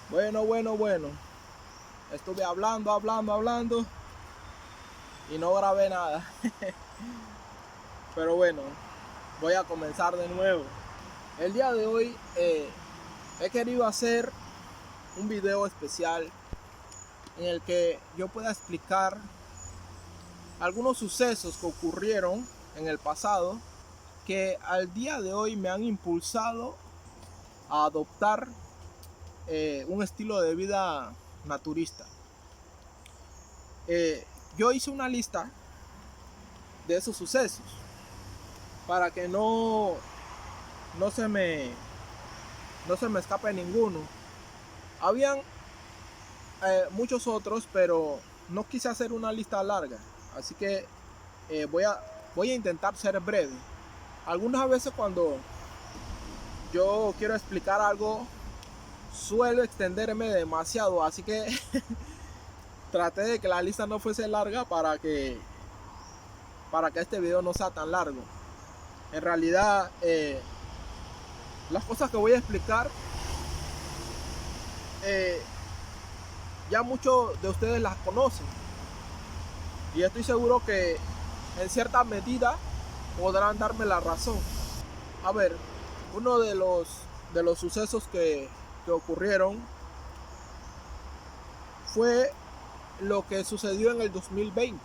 Bueno. Estuve hablando y no grabé nada. Pero bueno, voy a comenzar de nuevo. El día de hoy he querido hacer un video especial en el que yo pueda explicar algunos sucesos que ocurrieron en el pasado que al día de hoy me han impulsado a adoptar un estilo de vida naturista. Yo hice una lista de esos sucesos para que no se me escape ninguno. Habían muchos otros, pero no quise hacer una lista larga, así que voy a intentar ser breve. Algunas veces cuando yo quiero explicar algo suelo extenderme demasiado, así que traté de que la lista no fuese larga para que este video no sea tan largo. En realidad las cosas que voy a explicar ya muchos de ustedes las conocen y estoy seguro que en cierta medida podrán darme la razón. A ver, uno de los sucesos que ocurrieron fue lo que sucedió en el 2020.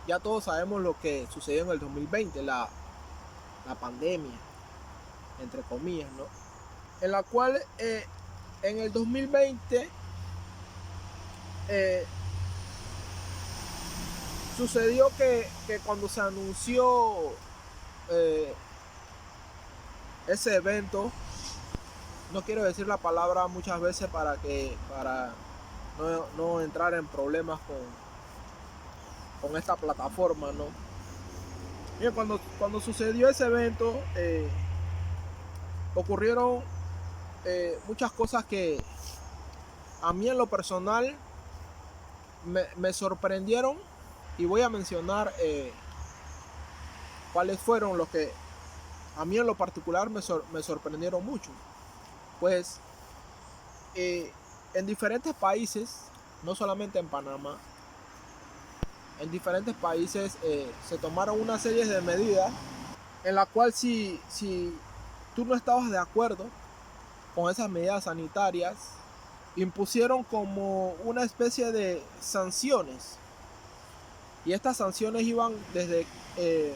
Ya todos sabemos lo que sucedió en el 2020, la pandemia, entre comillas, ¿no? En la cual en el 2020 sucedió que cuando se anunció ese evento, no quiero decir la palabra muchas veces para no entrar en problemas con esta plataforma, ¿no? Bien, cuando sucedió ese evento ocurrieron muchas cosas que a mí en lo personal me sorprendieron, y voy a mencionar cuáles fueron los que a mí en lo particular me sorprendieron mucho. Pues en diferentes países, no solamente en Panamá, en diferentes países se tomaron una serie de medidas en la cual si tú no estabas de acuerdo con esas medidas sanitarias, impusieron como una especie de sanciones. Y estas sanciones iban desde que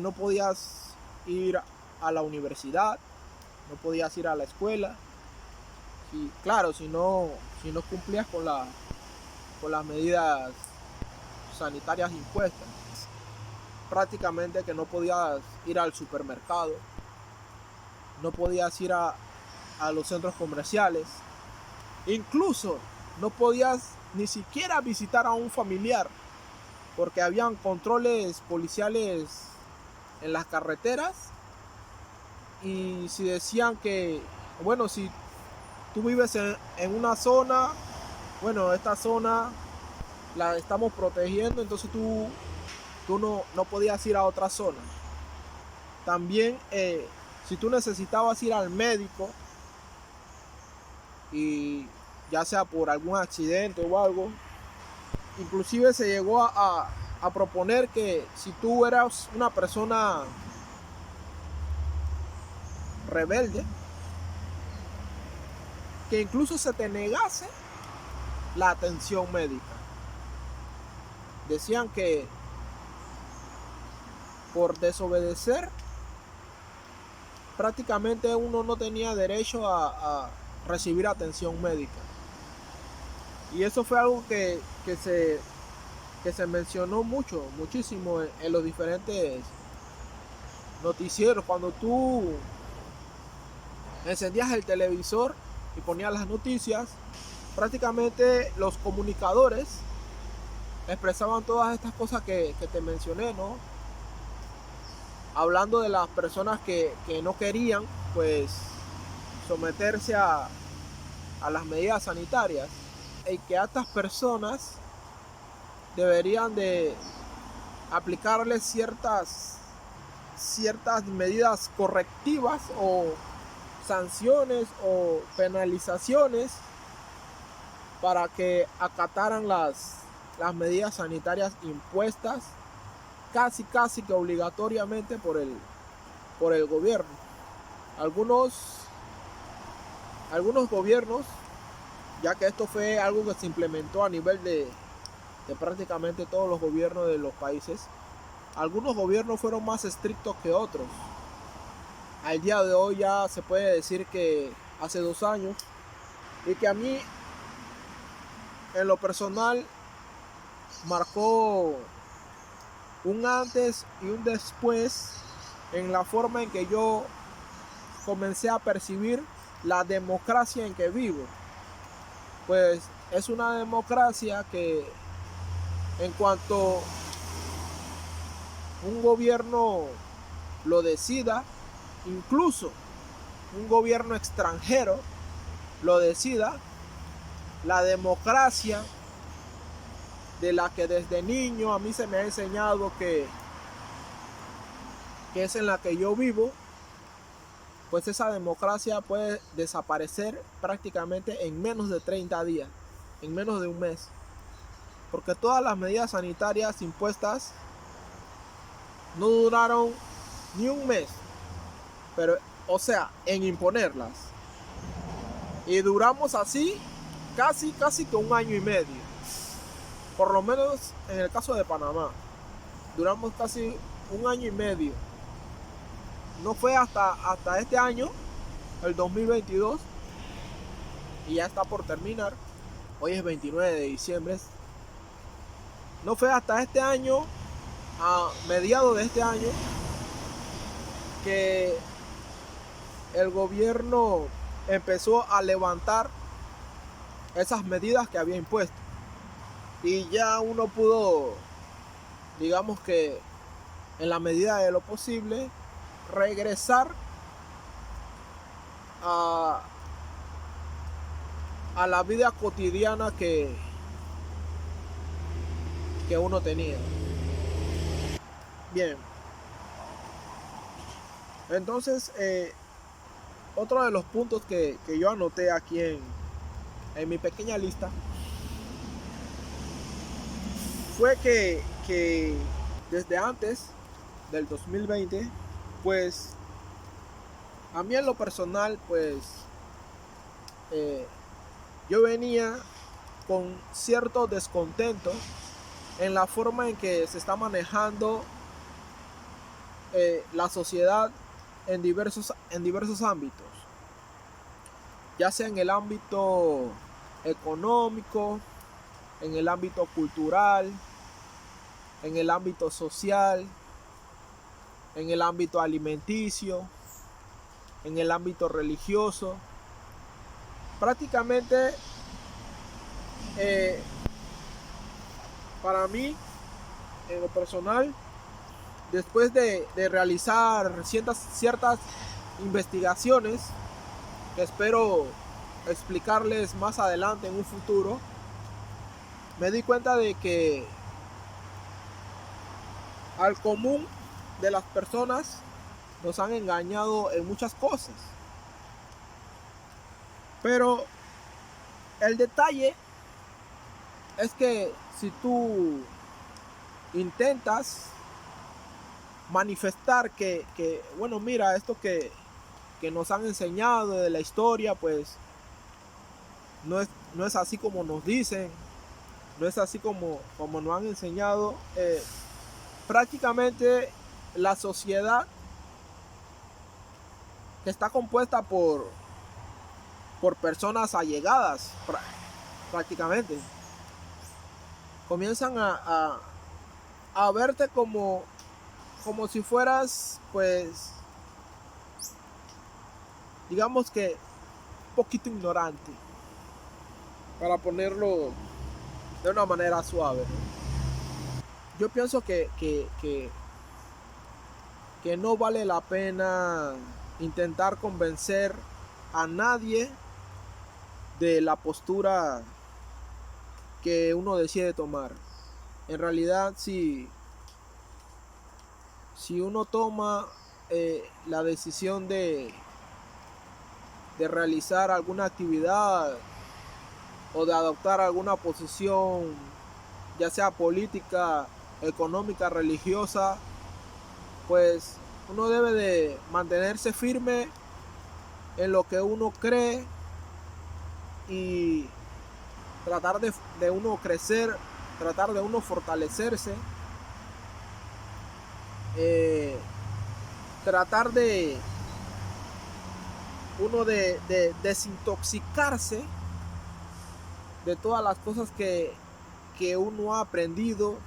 no podías ir a la universidad, no podías ir a la escuela. Y claro, si no cumplías con las medidas sanitarias impuestas. Prácticamente que no podías ir al supermercado, no podías ir a los centros comerciales, incluso no podías ni siquiera visitar a un familiar, porque habían controles policiales en las carreteras. Y si decían que, bueno, si tú vives en una zona, bueno, esta zona la estamos protegiendo, entonces tú no podías ir a otra zona. También si tú necesitabas ir al médico, y ya sea por algún accidente o algo, inclusive se llegó a proponer que si tú eras una persona rebelde, que incluso se te negase la atención médica. Decían que por desobedecer prácticamente uno no tenía derecho a recibir atención médica. Y eso fue algo que se mencionó muchísimo en los diferentes noticieros. Cuando tú encendías el televisor y ponías las noticias, prácticamente los comunicadores expresaban todas estas cosas que te mencioné, ¿no? Hablando de las personas que no querían pues someterse a las medidas sanitarias, y que a estas personas deberían de aplicarles ciertas medidas correctivas o sanciones o penalizaciones para que acataran las medidas sanitarias impuestas casi que obligatoriamente por el gobierno. Algunos gobiernos, ya que esto fue algo que se implementó a nivel de prácticamente todos los gobiernos de los países, algunos gobiernos fueron más estrictos que otros. Al día de hoy ya se puede decir que hace 2 años, y que a mí en lo personal marcó un antes y un después en la forma en que yo comencé a percibir la democracia en que vivo. Pues es una democracia que, en cuanto un gobierno lo decida, incluso un gobierno extranjero lo decida, la democracia de la que desde niño a mí se me ha enseñado que es en la que yo vivo, pues esa democracia puede desaparecer prácticamente en menos de 30 días, en menos de un mes. Porque todas las medidas sanitarias impuestas no duraron ni un mes, pero, o sea, en imponerlas. Y duramos así casi que 1 año y medio. Por lo menos en el caso de Panamá, duramos casi 1 año y medio. No fue hasta este año, el 2022, y ya está por terminar. Hoy es 29 de diciembre. No fue hasta este año, a mediados de este año, que el gobierno empezó a levantar esas medidas que había impuesto. Y ya uno pudo, digamos que en la medida de lo posible, regresar a la vida cotidiana que uno tenía. Bien. Entonces, otro de los puntos que yo anoté aquí en mi pequeña lista fue que desde antes del 2020, pues a mí en lo personal, pues yo venía con cierto descontento en la forma en que se está manejando la sociedad en diversos ámbitos, ya sea en el ámbito económico, en el ámbito cultural, en el ámbito social, en el ámbito alimenticio, en el ámbito religioso. Prácticamente para mí, en lo personal, después de realizar ciertas investigaciones que espero explicarles más adelante en un futuro, me di cuenta de que al común de las personas nos han engañado en muchas cosas. Pero el detalle es que si tú intentas manifestar que bueno, mira, esto que nos han enseñado de la historia, pues no es así como nos dicen, no es así como nos han enseñado. Prácticamente la sociedad, que está compuesta por personas allegadas, prácticamente comienzan a verte como si fueras, pues, digamos que un poquito ignorante, para ponerlo de una manera suave, ¿no? Yo pienso que no vale la pena intentar convencer a nadie de la postura que uno decide tomar. En realidad, si uno toma la decisión de de realizar alguna actividad o de adoptar alguna posición, ya sea política, económica, religiosa, pues uno debe de mantenerse firme en lo que uno cree y tratar de uno crecer, tratar de uno fortalecerse, tratar de uno de desintoxicarse de todas las cosas que uno ha aprendido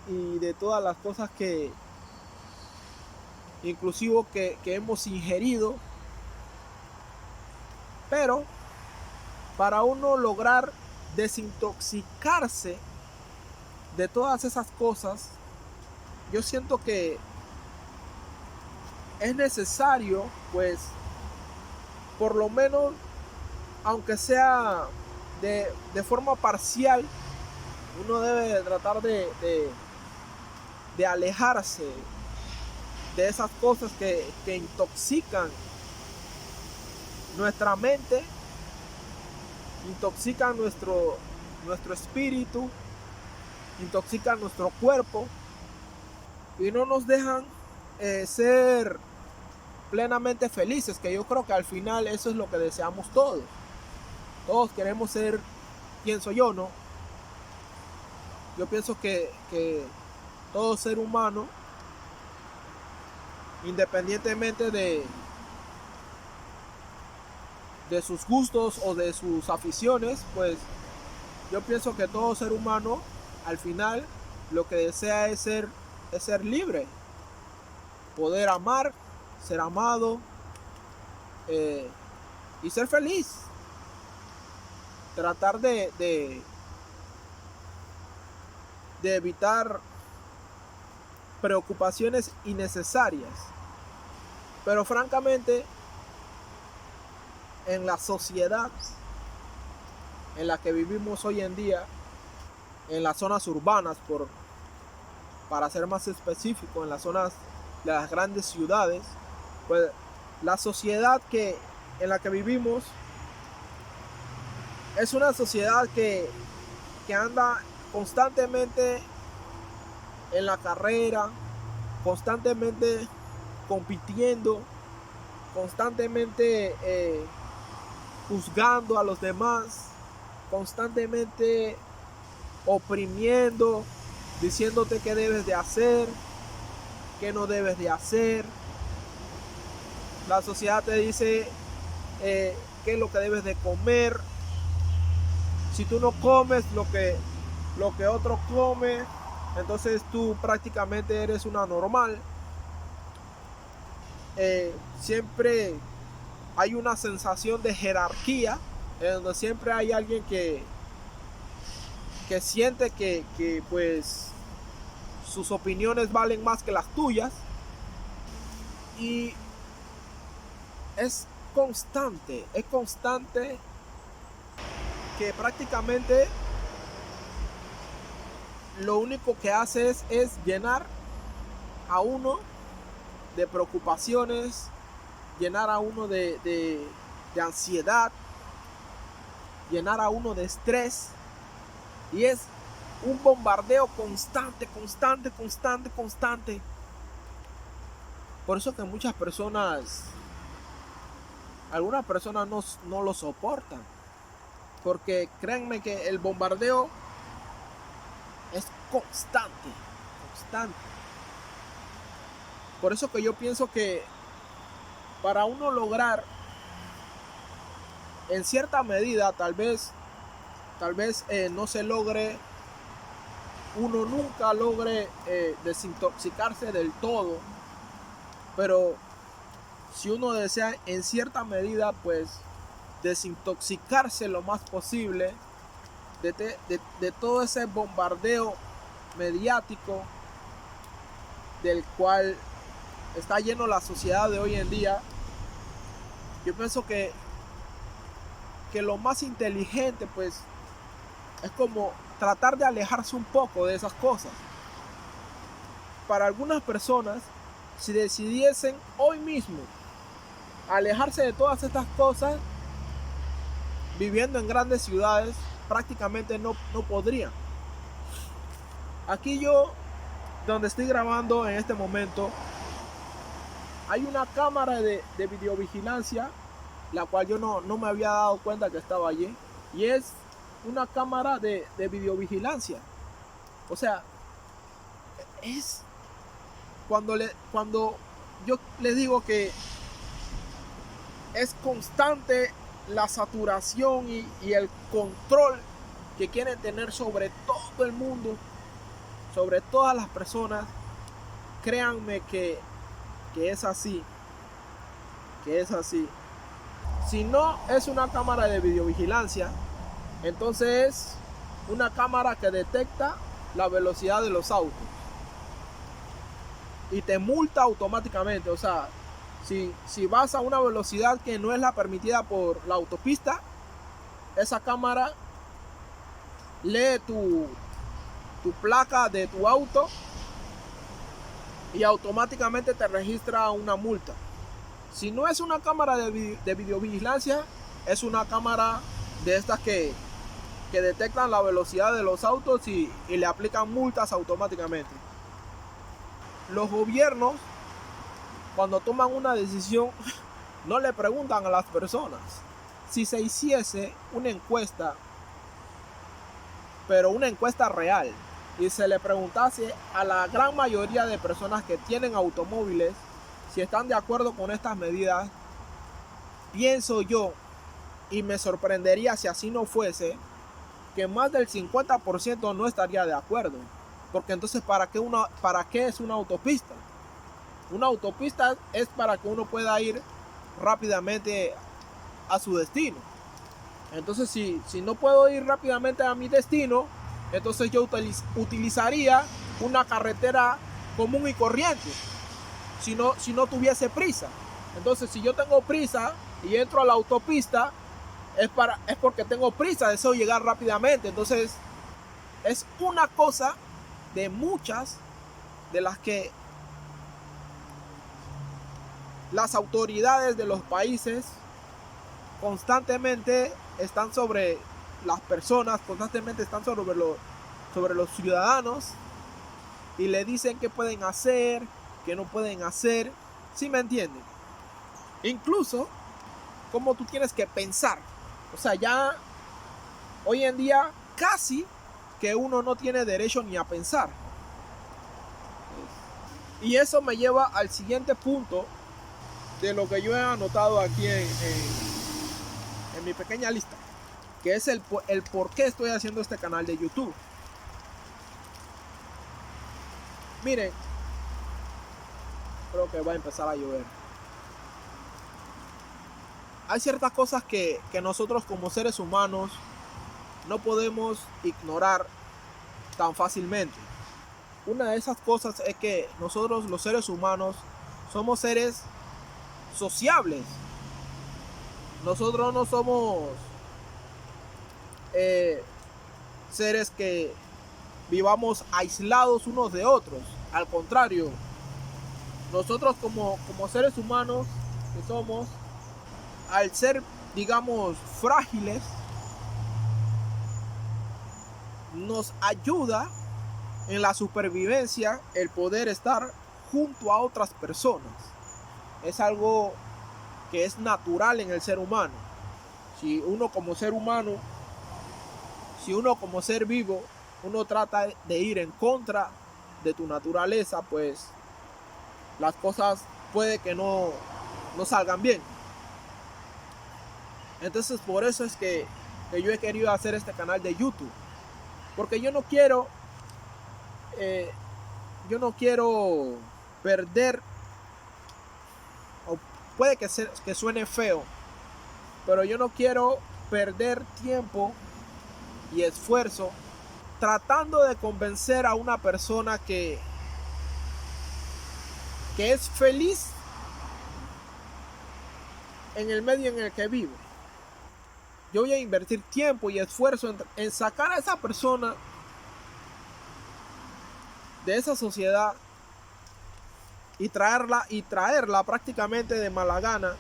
y de todas las cosas que inclusive que hemos ingerido. Pero para uno lograr desintoxicarse de todas esas cosas, yo siento que es necesario, pues, por lo menos, aunque sea de forma parcial, uno debe tratar de alejarse de esas cosas que intoxican nuestra mente, intoxican nuestro espíritu, intoxican nuestro cuerpo y no nos dejan ser plenamente felices, que yo creo que al final eso es lo que deseamos todos. Todos queremos ser, pienso yo, ¿no? Yo pienso que todo ser humano, independientemente de sus gustos o de sus aficiones, pues yo pienso que todo ser humano al final lo que desea es ser libre, poder amar, ser amado y ser feliz. Tratar de evitar preocupaciones innecesarias. Pero francamente, en la sociedad en la que vivimos hoy en día, en las zonas urbanas, para ser más específico, en las zonas de las grandes ciudades, pues la sociedad en la que vivimos es una sociedad que anda constantemente en la carrera, constantemente compitiendo, constantemente juzgando a los demás, constantemente oprimiendo, diciéndote qué debes de hacer, qué no debes de hacer. La sociedad te dice qué es lo que debes de comer. Si tú no comes lo que otro come, entonces tú prácticamente eres una normal. Siempre hay una sensación de jerarquía, en donde siempre hay alguien que siente que pues sus opiniones valen más que las tuyas, y es constante que prácticamente lo único que hace es llenar a uno de preocupaciones, llenar a uno de ansiedad, llenar a uno de estrés, y es un bombardeo constante. Por eso que algunas personas no lo soportan, porque créanme que el bombardeo es constante. Por eso que yo pienso que para uno lograr, en cierta medida, tal vez no se logre, uno nunca logre desintoxicarse del todo, pero si uno desea en cierta medida, pues desintoxicarse lo más posible de todo ese bombardeo mediático del cual está lleno la sociedad de hoy en día, yo pienso que lo más inteligente, pues, es como tratar de alejarse un poco de esas cosas. Para algunas personas, si decidiesen hoy mismo alejarse de todas estas cosas, viviendo en grandes ciudades, prácticamente no podrían. Aquí yo, donde estoy grabando en este momento, hay una cámara de videovigilancia, la cual yo no me había dado cuenta que estaba allí. Y es una cámara de videovigilancia. O sea, es cuando yo les digo que es constante la saturación y el control que quieren tener sobre todo el mundo, sobre todas las personas. Créanme que es así, Si no es una cámara de videovigilancia, entonces es una cámara que detecta la velocidad de los autos y te multa automáticamente. O sea, si vas a una velocidad que no es la permitida por la autopista, esa cámara lee tu placa de tu auto y automáticamente te registra una multa. Si no es una cámara de videovigilancia, es una cámara de estas que detectan la velocidad de los autos y le aplican multas automáticamente. Los gobiernos, cuando toman una decisión, no le preguntan a las personas. Si se hiciese una encuesta, pero una encuesta real, y se le preguntase a la gran mayoría de personas que tienen automóviles si están de acuerdo con estas medidas, pienso yo, y me sorprendería si así no fuese, que más del 50% no estaría de acuerdo. Porque entonces, ¿para qué es una autopista? Una autopista es para que uno pueda ir rápidamente a su destino. Entonces, si no puedo ir rápidamente a mi destino, entonces yo utilizaría una carretera común y corriente. Si no tuviese prisa. Entonces, si yo tengo prisa y entro a la autopista, es porque tengo prisa, deseo llegar rápidamente. Entonces, es una cosa de muchas de las que las autoridades de los países constantemente están sobre las personas, constantemente están sobre los ciudadanos y le dicen qué pueden hacer, qué no pueden hacer. ¿Sí me entienden? Incluso cómo tú tienes que pensar. O sea, ya hoy en día casi que uno no tiene derecho ni a pensar. Y eso me lleva al siguiente punto de lo que yo he anotado aquí en mi pequeña lista, que es el por qué estoy haciendo este canal de YouTube. Miren, creo que va a empezar a llover. Hay ciertas cosas que nosotros como seres humanos no podemos ignorar tan fácilmente. Una de esas cosas es que nosotros los seres humanos somos seres sociables. Nosotros no somos seres que vivamos aislados unos de otros. Al contrario, nosotros como seres humanos que somos, al ser, digamos, frágiles, nos ayuda en la supervivencia el poder estar junto a otras personas. Es algo que es natural en el ser humano. Si uno como ser humano, si uno como ser vivo, uno trata de ir en contra de tu naturaleza, pues las cosas puede que no salgan bien. Entonces por eso es que yo he querido hacer este canal de YouTube, porque yo no quiero perder, o puede que suene feo, pero yo no quiero perder tiempo y esfuerzo tratando de convencer a una persona que es feliz en el medio en el que vive. Yo voy a invertir tiempo y esfuerzo en sacar a esa persona de esa sociedad y traerla prácticamente de mala gana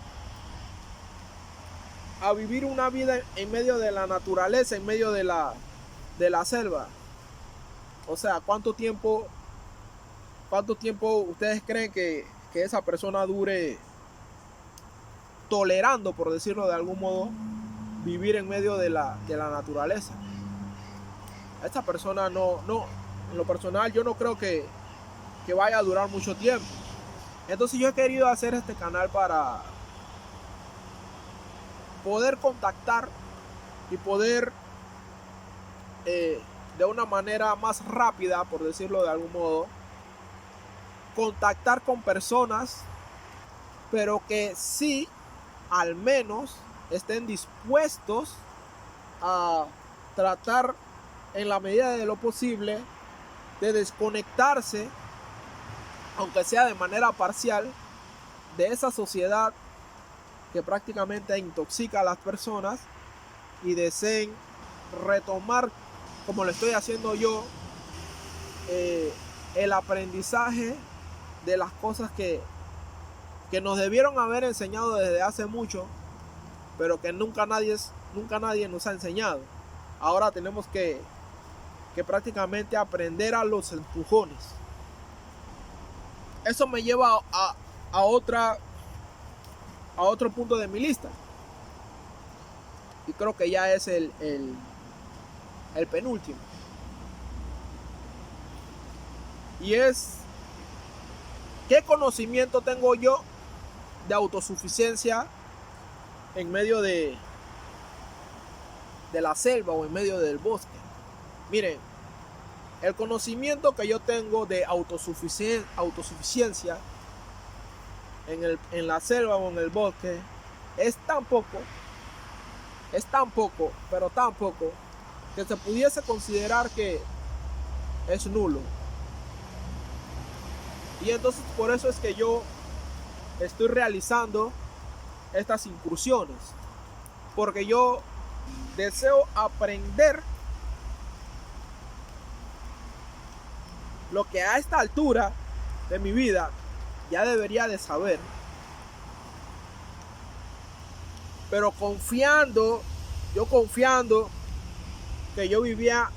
a vivir una vida en medio de la naturaleza, en medio de la selva. O sea, ¿cuánto tiempo ustedes creen que esa persona dure tolerando, por decirlo de algún modo, vivir en medio de la naturaleza? Esta persona no, en lo personal yo no creo que vaya a durar mucho tiempo. Entonces yo he querido hacer este canal para poder contactar y poder de una manera más rápida, por decirlo de algún modo, contactar con personas, pero que sí al menos estén dispuestos a tratar en la medida de lo posible de desconectarse, aunque sea de manera parcial, de esa sociedad que prácticamente intoxica a las personas, y deseen retomar, como lo estoy haciendo yo, el aprendizaje de las cosas que nos debieron haber enseñado desde hace mucho, pero que nunca nadie nos ha enseñado. Ahora tenemos que prácticamente aprender a los empujones. Eso me lleva a otro punto de mi lista, y creo que ya es el penúltimo, y es: ¿qué conocimiento tengo yo de autosuficiencia en medio de la selva o en medio del bosque? Miren, el conocimiento que yo tengo de autosuficiencia en la selva o en el bosque es tan poco, pero tan poco, que se pudiese considerar que es nulo. Y entonces por eso es que yo estoy realizando estas incursiones, porque yo deseo aprender lo que a esta altura de mi vida ya debería de saber, pero confiando que yo vivía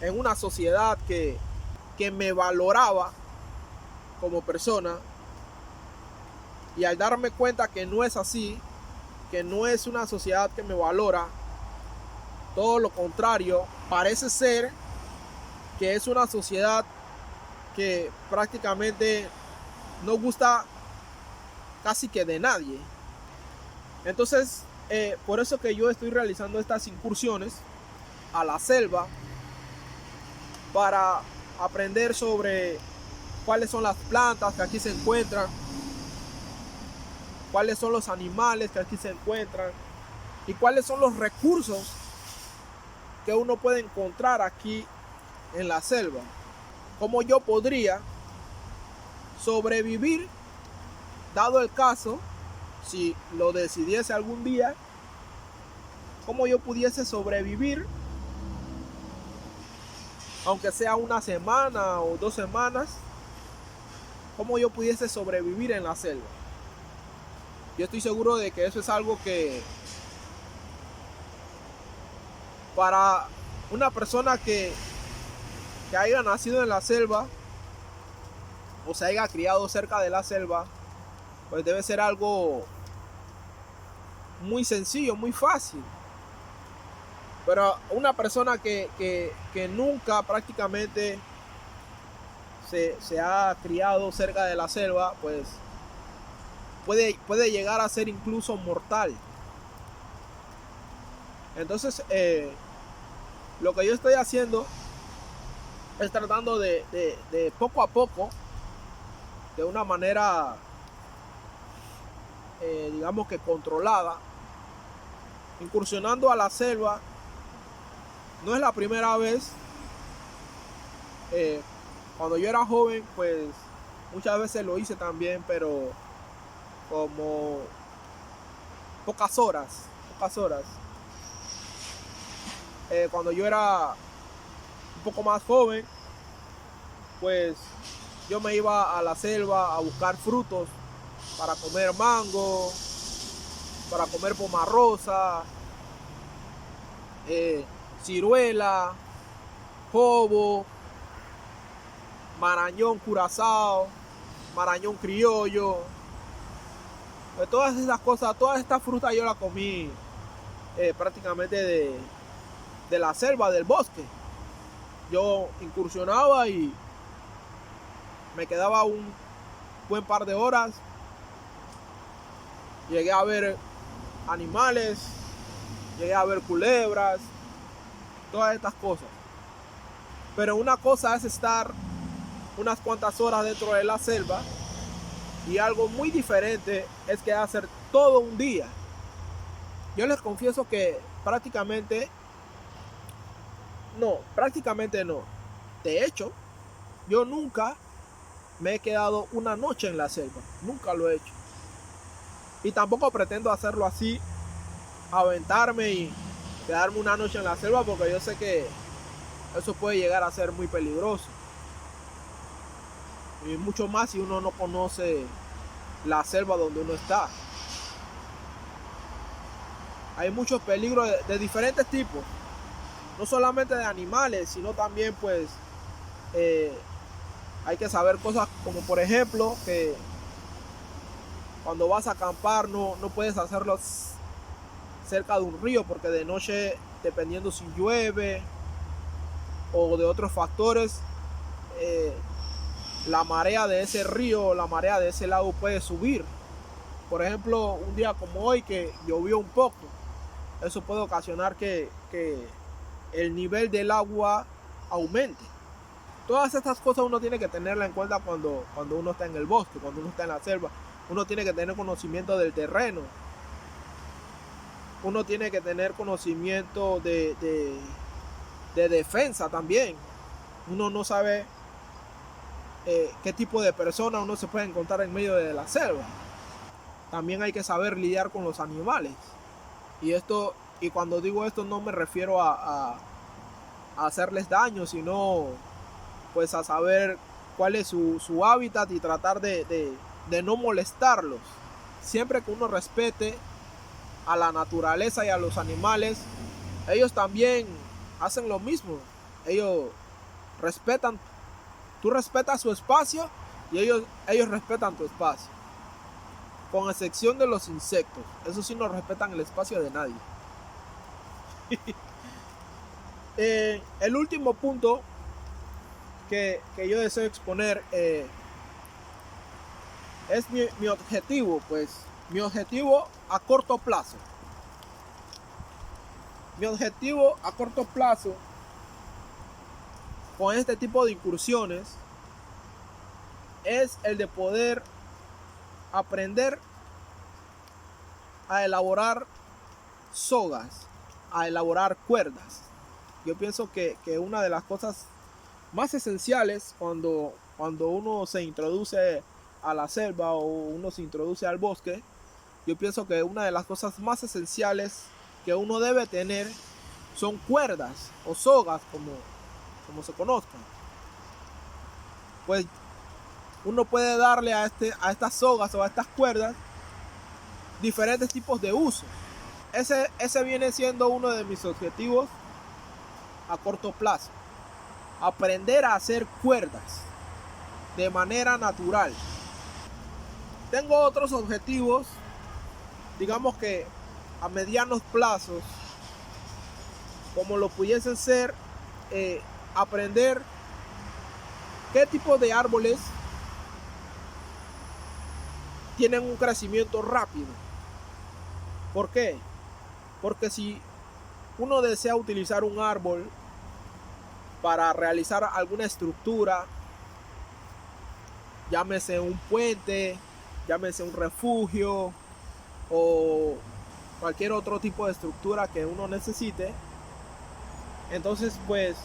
en una sociedad que me valoraba como persona, y al darme cuenta que no es así, que no es una sociedad que me valora, todo lo contrario, parece ser que es una sociedad que prácticamente no gusta casi que de nadie. Entonces, por eso que yo estoy realizando estas incursiones a la selva, para aprender sobre cuáles son las plantas que aquí se encuentran, cuáles son los animales que aquí se encuentran, y cuáles son los recursos que uno puede encontrar aquí en la selva. Cómo yo podría sobrevivir, dado el caso, si lo decidiese algún día, cómo yo pudiese sobrevivir, aunque sea una semana o 2 semanas, cómo yo pudiese sobrevivir en la selva. Yo estoy seguro de que eso es algo que para una persona que haya nacido en la selva o se haya criado cerca de la selva, pues debe ser algo muy sencillo, muy fácil. Pero una persona que nunca prácticamente se ha criado cerca de la selva, pues puede llegar a ser incluso mortal. Entonces, lo que yo estoy haciendo es tratando de poco a poco, de una manera digamos que controlada, incursionando a la selva. No es la primera vez. Cuando yo era joven, pues muchas veces lo hice también, pero como pocas horas. Cuando yo era un poco más joven, pues yo me iba a la selva a buscar frutos para comer mango, para comer pomarrosa, ciruela, jobo, marañón curazao, marañón criollo. Pues todas esas cosas, todas estas frutas yo las comí prácticamente de la selva, del bosque. Yo incursionaba y me quedaba un buen par de horas. Llegué a ver animales, llegué a ver culebras, todas estas cosas. Pero una cosa es estar unas cuantas horas dentro de la selva y algo muy diferente es que hacer todo un día. Yo les confieso que prácticamente no. De hecho, yo nunca me he quedado una noche en la selva, nunca lo he hecho. Y tampoco pretendo hacerlo así, aventarme y quedarme una noche en la selva, porque yo sé que eso puede llegar a ser muy peligroso. Y mucho más si uno no conoce la selva donde uno está. Hay muchos peligros de diferentes tipos. No solamente de animales, sino también pues hay que saber cosas como por ejemplo que cuando vas a acampar no puedes hacerlo cerca de un río, porque de noche, dependiendo si llueve o de otros factores, la marea de ese río, la marea de ese lago puede subir. Por ejemplo, un día como hoy que llovió un poco, eso puede ocasionar que el nivel del agua aumente. Todas estas cosas uno tiene que tenerla en cuenta cuando uno está en el bosque, cuando uno está en la selva. Uno tiene que tener conocimiento del terreno. Uno tiene que tener conocimiento de defensa también. Uno no sabe qué tipo de persona uno se puede encontrar en medio de la selva. También hay que saber lidiar con los animales. Y cuando digo esto no me refiero a hacerles daño, sino pues a saber cuál es su hábitat y tratar de no molestarlos. Siempre que uno respete a la naturaleza y a los animales, ellos también hacen lo mismo. Ellos respetan, tú respetas su espacio y ellos respetan tu espacio. Con excepción de los insectos, eso sí no respetan el espacio de nadie. El último punto que yo deseo exponer es mi objetivo, pues mi objetivo a corto plazo. Mi objetivo a corto plazo con este tipo de incursiones es el de poder aprender a elaborar sogas, a elaborar cuerdas. Yo pienso que una de las cosas más esenciales cuando uno se introduce a la selva o uno se introduce al bosque, yo pienso que una de las cosas más esenciales que uno debe tener son cuerdas o sogas, como se conozcan. Pues uno puede darle a estas sogas o a estas cuerdas diferentes tipos de uso. Ese viene siendo uno de mis objetivos a corto plazo. Aprender a hacer cuerdas de manera natural. Tengo otros objetivos, digamos que a medianos plazos, como lo pudiesen ser aprender qué tipo de árboles tienen un crecimiento rápido. ¿Por qué? Porque si uno desea utilizar un árbol para realizar alguna estructura, llámese un puente, llámese un refugio o cualquier otro tipo de estructura que uno necesite, entonces pues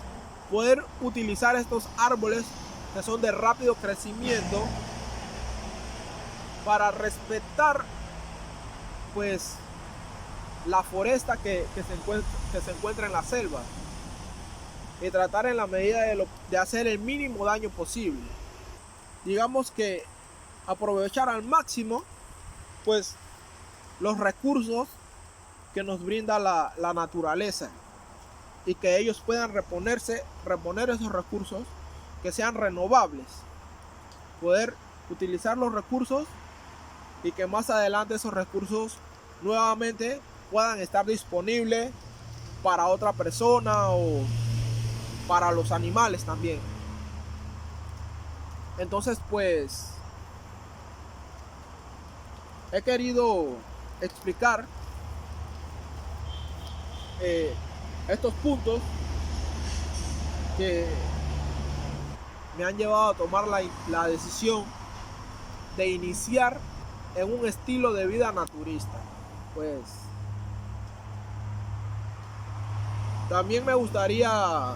poder utilizar estos árboles que son de rápido crecimiento para respetar pues la foresta que se encuentra en la selva y tratar en la medida de hacer el mínimo daño posible. Digamos que aprovechar al máximo pues los recursos que nos brinda la naturaleza y que ellos puedan reponer esos recursos, que sean renovables, poder utilizar los recursos y que más adelante esos recursos nuevamente puedan estar disponibles para otra persona o para los animales también. Entonces, pues, he querido explicar estos puntos que me han llevado a tomar la decisión de iniciar en un estilo de vida naturista. Pues también me gustaría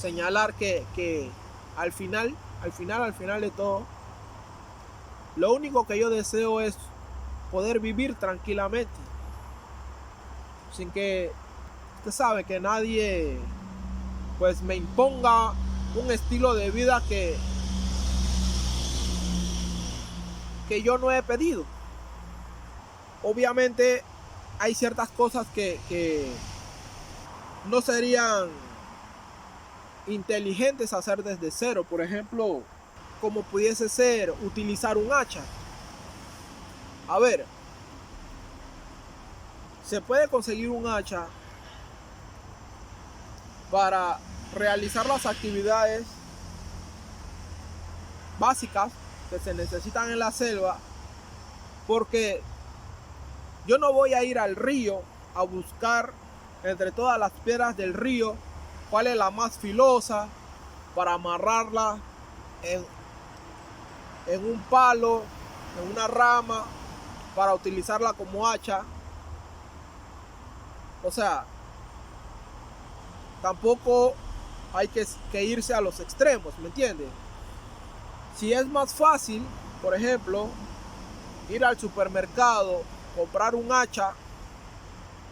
señalar que al final de todo, lo único que yo deseo es poder vivir tranquilamente, sin que usted sabe que nadie pues me imponga un estilo de vida que yo no he pedido. Obviamente hay ciertas cosas que no serían inteligentes hacer desde cero. Por ejemplo, como pudiese ser utilizar un hacha. A ver, se puede conseguir un hacha para realizar las actividades básicas que se necesitan en la selva, porque yo no voy a ir al río a buscar entre todas las piedras del río cuál es la más filosa para amarrarla en un palo, en una rama, para utilizarla como hacha. O sea, tampoco hay que irse a los extremos, ¿me entiendes? Si es más fácil, por ejemplo, ir al supermercado, comprar un hacha,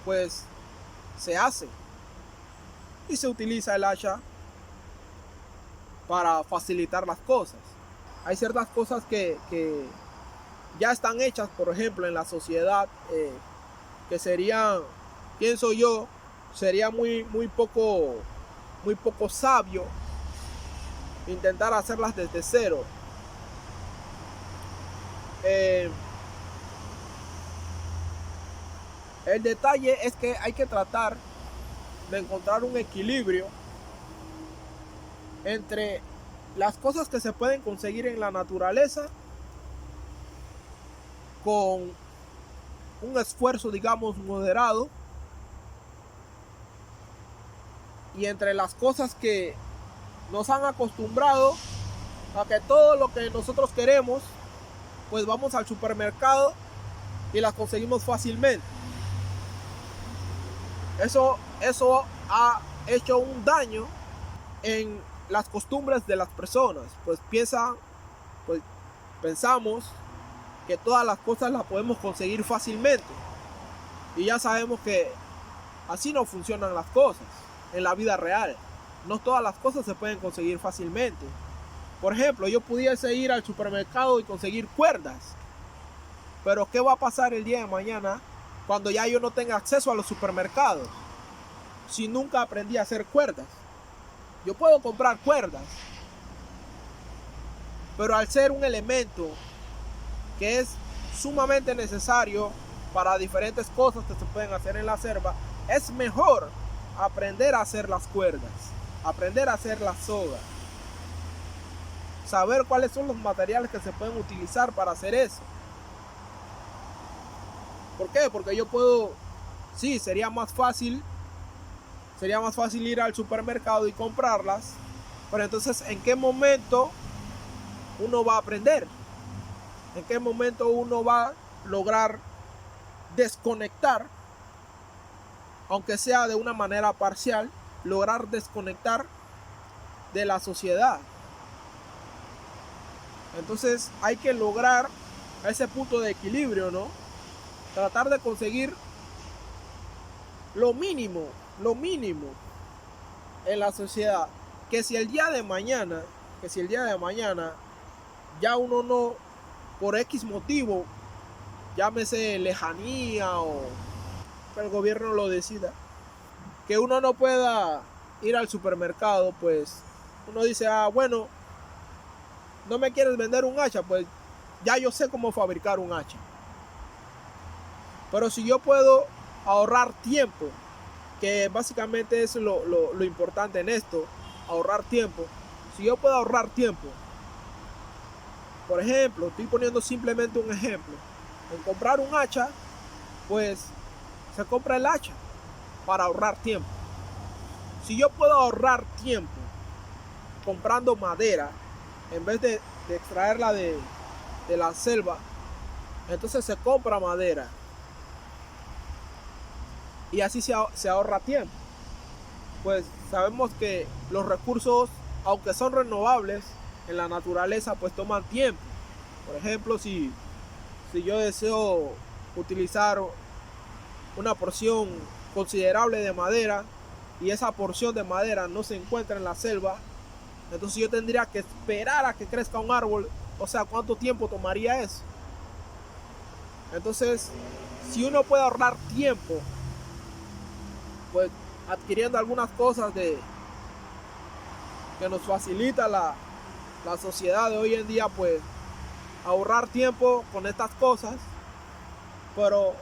pues se hace y se utiliza el hacha para facilitar las cosas. Hay ciertas cosas que ya están hechas, por ejemplo, en la sociedad, que serían, pienso yo, sería muy poco sabio intentar hacerlas desde cero. El detalle es que hay que tratar de encontrar un equilibrio entre las cosas que se pueden conseguir en la naturaleza con un esfuerzo, digamos, moderado, y entre las cosas que nos han acostumbrado a que todo lo que nosotros queremos, pues vamos al supermercado y las conseguimos fácilmente. Eso ha hecho un daño en las costumbres de las personas. Pues pensamos que todas las cosas las podemos conseguir fácilmente, y ya sabemos que así no funcionan las cosas en la vida real. No todas las cosas se pueden conseguir fácilmente. Por ejemplo, yo pudiese ir al supermercado y conseguir cuerdas, pero ¿qué va a pasar el día de mañana cuando ya yo no tenga acceso a los supermercados? Si nunca aprendí a hacer cuerdas. Yo puedo comprar cuerdas, pero al ser un elemento que es sumamente necesario para diferentes cosas que se pueden hacer en la selva, es mejor aprender a hacer las cuerdas, aprender a hacer la soga, saber cuáles son los materiales que se pueden utilizar para hacer eso. ¿Por qué? Porque yo puedo, sí, sería más fácil ir al supermercado y comprarlas, pero entonces, ¿en qué momento uno va a aprender? ¿En qué momento uno va a lograr desconectar, aunque sea de una manera parcial, lograr desconectar de la sociedad? Entonces hay que lograr ese punto de equilibrio, ¿no? Tratar de conseguir lo mínimo en la sociedad, que si el día de mañana ya uno no, por X motivo, llámese lejanía o que el gobierno lo decida, que uno no pueda ir al supermercado, pues uno dice, bueno, no me quieres vender un hacha, pues ya yo sé cómo fabricar un hacha. Pero si yo puedo ahorrar tiempo, que básicamente es lo importante en esto, ahorrar tiempo. Si yo puedo ahorrar tiempo, por ejemplo, estoy poniendo simplemente un ejemplo, en comprar un hacha, pues se compra el hacha para ahorrar tiempo. Si yo puedo ahorrar tiempo comprando madera, en vez de extraerla de la selva, entonces se compra madera. Y así se ahorra tiempo. Pues sabemos que los recursos, aunque son renovables en la naturaleza, pues toman tiempo. Por ejemplo, si yo deseo utilizar una porción considerable de madera y esa porción de madera no se encuentra en la selva, entonces yo tendría que esperar a que crezca un árbol. O sea, ¿cuánto tiempo tomaría eso? Entonces, si uno puede ahorrar tiempo, pues adquiriendo algunas cosas que nos facilita la sociedad de hoy en día, pues ahorrar tiempo con estas cosas, pero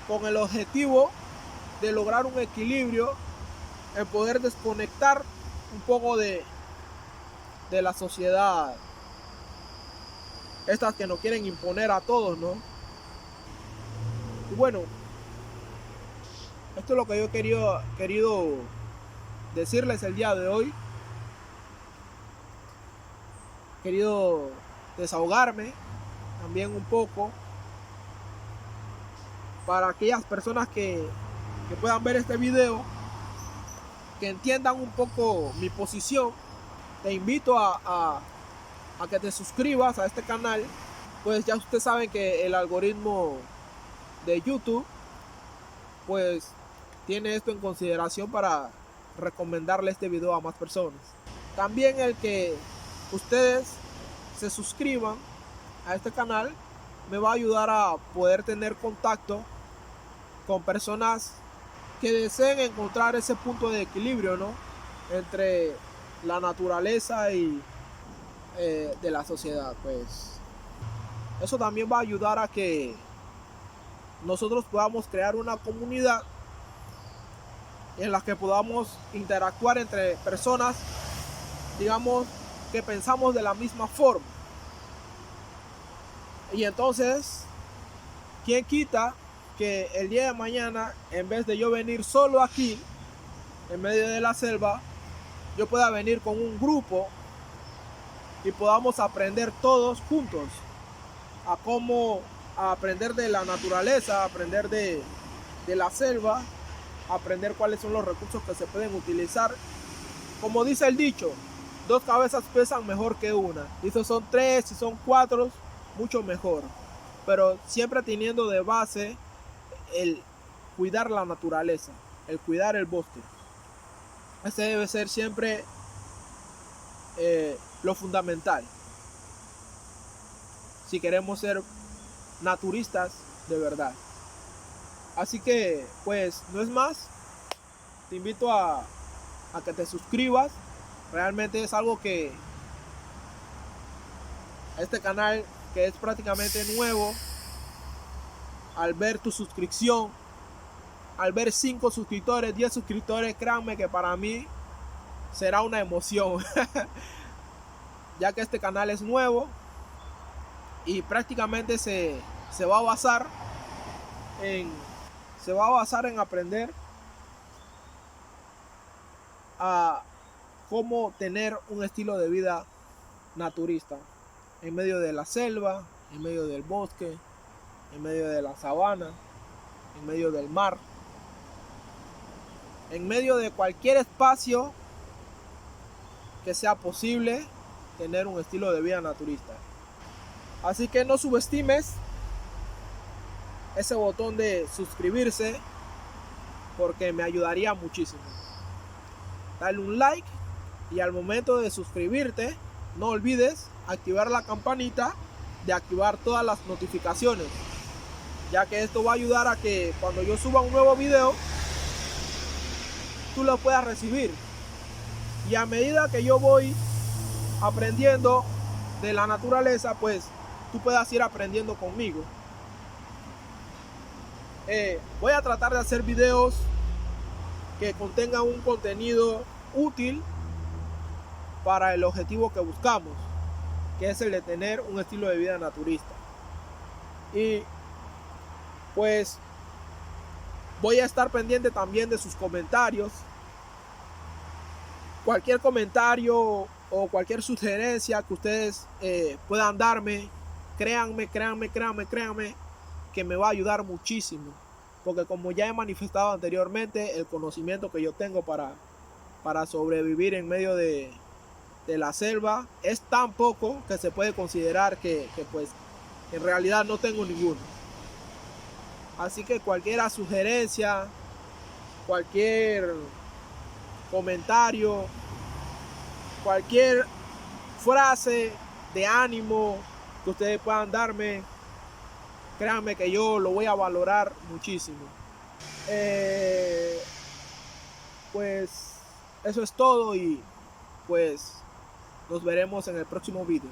con el objetivo de lograr un equilibrio en poder desconectar un poco de la sociedad, estas que nos quieren imponer a todos, ¿no? Y bueno, esto es lo que yo he querido decirles el día de hoy. Querido desahogarme también un poco para aquellas personas que puedan ver este video, que entiendan un poco mi posición. Te invito a que te suscribas a este canal, pues ya ustedes saben que el algoritmo de YouTube pues tiene esto en consideración para recomendarle este video a más personas. También el que ustedes se suscriban a este canal me va a ayudar a poder tener contacto con personas que deseen encontrar ese punto de equilibrio, ¿no?, entre la naturaleza y de la sociedad. Pues eso también va a ayudar a que nosotros podamos crear una comunidad en la que podamos interactuar entre personas, digamos, que pensamos de la misma forma. Y entonces, ¿quién quita que el día de mañana, en vez de yo venir solo aquí, en medio de la selva, yo pueda venir con un grupo y podamos aprender todos juntos a cómo aprender de la naturaleza, aprender de la selva, aprender cuáles son los recursos que se pueden utilizar. Como dice el dicho, 2 cabezas pesan mejor que una. Y si son 3, si son 4, mucho mejor. Pero siempre teniendo de base el cuidar la naturaleza, el cuidar el bosque. Ese debe ser siempre lo fundamental, si queremos ser naturistas de verdad. Así que pues no es más, te invito a que te suscribas. Realmente es algo que este canal, que es prácticamente nuevo, al ver tu suscripción, al ver 5 suscriptores, 10 suscriptores, créanme que para mí será una emoción ya que este canal es nuevo y prácticamente se va a basar en aprender a cómo tener un estilo de vida naturista en medio de la selva, en medio del bosque, en medio de la sabana, en medio del mar, en medio de cualquier espacio que sea posible tener un estilo de vida naturista. Así que no subestimes ese botón de suscribirse, porque me ayudaría muchísimo. Dale un like y al momento de suscribirte no olvides activar la campanita, de activar todas las notificaciones ya que esto va a ayudar a que cuando yo suba un nuevo video, tú lo puedas recibir. Y a medida que yo voy aprendiendo de la naturaleza, pues tú puedas ir aprendiendo conmigo. Voy a tratar de hacer videos que contengan un contenido útil para el objetivo que buscamos, que es el de tener un estilo de vida naturista. Y pues voy a estar pendiente también de sus comentarios. Cualquier comentario o cualquier sugerencia que ustedes puedan darme, créanme que me va a ayudar muchísimo, porque como ya he manifestado anteriormente, el conocimiento que yo tengo para sobrevivir en medio de la selva es tan poco que se puede considerar que pues en realidad no tengo ninguno. Así que cualquier sugerencia, cualquier comentario, cualquier frase de ánimo que ustedes puedan darme, créanme que yo lo voy a valorar muchísimo. Pues eso es todo y pues nos veremos en el próximo video.